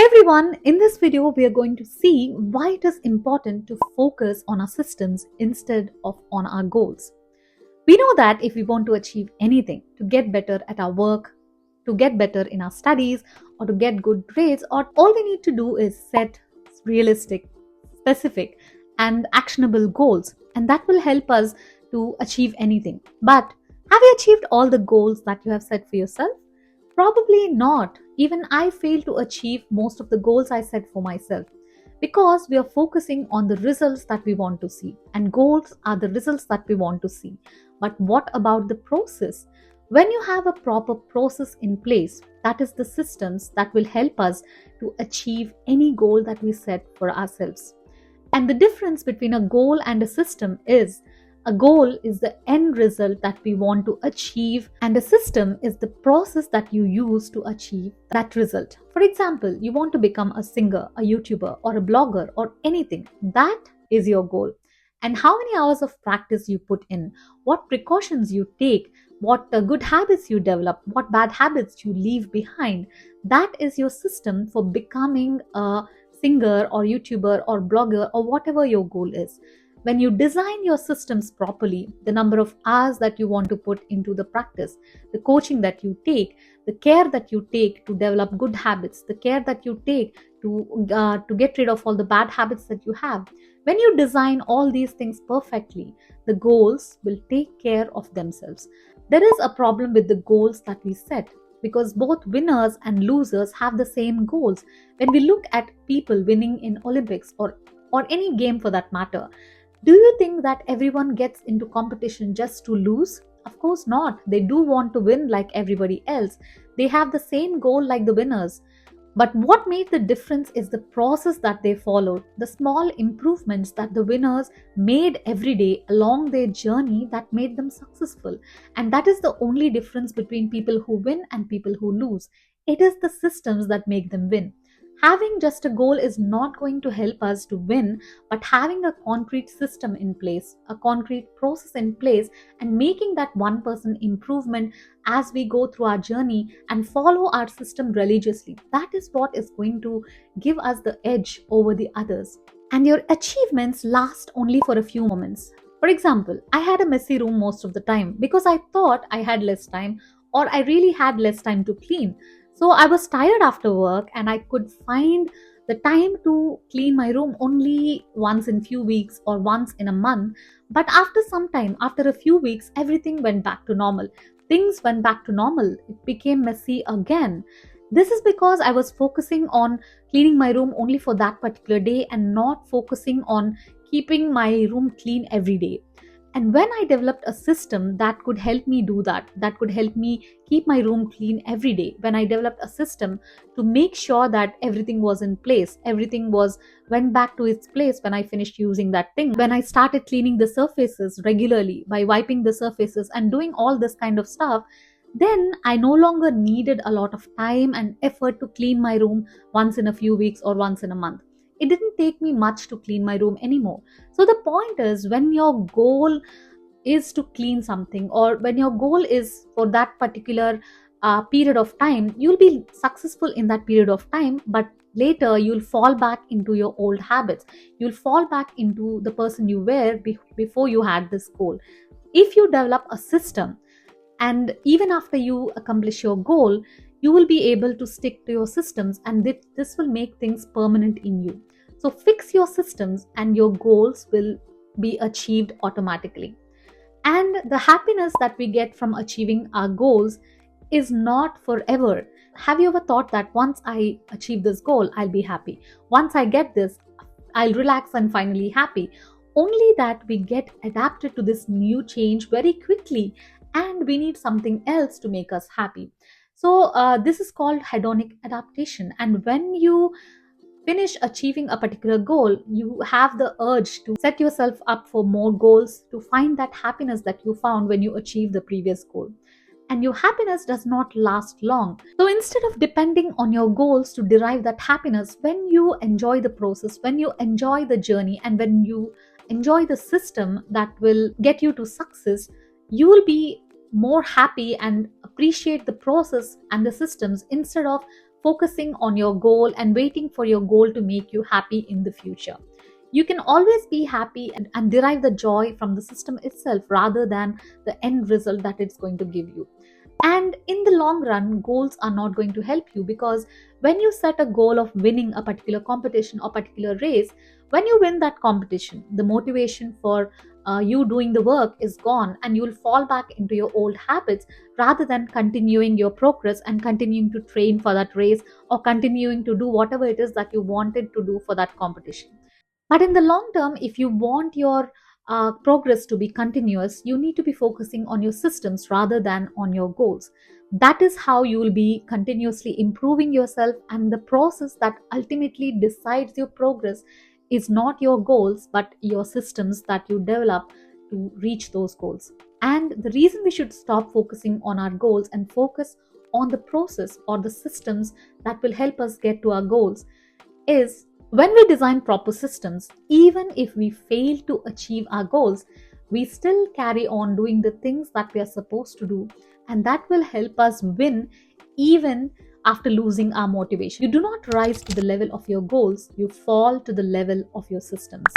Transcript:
everyone, in this video we are going to see why it is important to focus on our systems instead of on our goals. We know that if we want to achieve anything, to get better at our work, to get better in our studies, or to get good grades, or all we need to do is set realistic, specific, and actionable goals, and that will help us to achieve anything. But have you achieved all the goals that you have set for yourself? Probably not. Even I fail to achieve most of the goals I set for myself because we are focusing on the results that we want to see, and goals are the results that we want to see. But what about the process? When you have a proper process in place, that is the systems that will help us to achieve any goal that we set for ourselves. And the difference between a goal and a system is a goal is the end result that we want to achieve, and a system is the process that you use to achieve that result. For example, you want to become a singer, a YouTuber, or a blogger, or anything. That is your goal. And how many hours of practice you put in, what precautions you take, what good habits you develop, what bad habits you leave behind, that is your system for becoming a singer or YouTuber or blogger or whatever your goal is. When you design your systems properly, the number of hours that you want to put into the practice, the coaching that you take, the care that you take to develop good habits, the care that you take to get rid of all the bad habits that you have. When you design all these things perfectly, the goals will take care of themselves. There is a problem with the goals that we set because both winners and losers have the same goals. When we look at people winning in Olympics or any game for that matter, do you think that everyone gets into competition just to lose? Of course not. They do want to win like everybody else. They have the same goal like the winners. But what made the difference is the process that they followed, the small improvements that the winners made every day along their journey that made them successful. And that is the only difference between people who win and people who lose. It is the systems that make them win. Having just a goal is not going to help us to win, but having a concrete system in place, a concrete process in place, and making that 1% improvement as we go through our journey and follow our system religiously, that is what is going to give us the edge over the others. And your achievements last only for a few moments. For example, I had a messy room most of the time because I thought I had less time, or I really had less time to clean. So I was tired after work and I could find the time to clean my room only once in few weeks or once in a month. But after some time, after a few weeks, everything went back to normal. Things went back to normal. It became messy again. This is because I was focusing on cleaning my room only for that particular day and not focusing on keeping my room clean every day. And when I developed a system that could help me do that, that could help me keep my room clean every day, when I developed a system to make sure that everything was in place, everything went back to its place when I finished using that thing, when I started cleaning the surfaces regularly by wiping the surfaces and doing all this kind of stuff, then I no longer needed a lot of time and effort to clean my room once in a few weeks or once in a month. It didn't take me much to clean my room anymore. So the point is, when your goal is to clean something, or when your goal is for that particular period of time, you'll be successful in that period of time, but later you'll fall back into your old habits. You'll fall back into the person you were before you had this goal. If you develop a system, and even after you accomplish your goal, you will be able to stick to your systems, and this will make things permanent in you. So fix your systems and your goals will be achieved automatically. And the happiness that we get from achieving our goals is not forever. Have you ever thought that once I achieve this goal, I'll be happy? Once I get this, I'll relax and finally happy. Only that we get adapted to this new change very quickly, and we need something else to make us happy. So this is called hedonic adaptation. And when you finish achieving a particular goal, you have the urge to set yourself up for more goals to find that happiness that you found when you achieved the previous goal. And your happiness does not last long. So instead of depending on your goals to derive that happiness, when you enjoy the process, when you enjoy the journey, and when you enjoy the system that will get you to success, you will be more happy and appreciate the process and the systems instead of focusing on your goal and waiting for your goal to make you happy in the future. You can always be happy and derive the joy from the system itself rather than the end result that it's going to give you. And in the long run, goals are not going to help you, because when you set a goal of winning a particular competition or particular race, when you win that competition, the motivation for you doing the work is gone, and you'll fall back into your old habits rather than continuing your progress and continuing to train for that race or continuing to do whatever it is that you wanted to do for that competition. But in the long term, if you want your progress to be continuous, you need to be focusing on your systems rather than on your goals. That is how you will be continuously improving yourself, and the process that ultimately decides your progress is not your goals but your systems that you develop to reach those goals. And the reason we should stop focusing on our goals and focus on the process or the systems that will help us get to our goals is, when we design proper systems, even if we fail to achieve our goals, we still carry on doing the things that we are supposed to do, and that will help us win even after losing our motivation. You do not rise to the level of your goals, you fall to the level of your systems.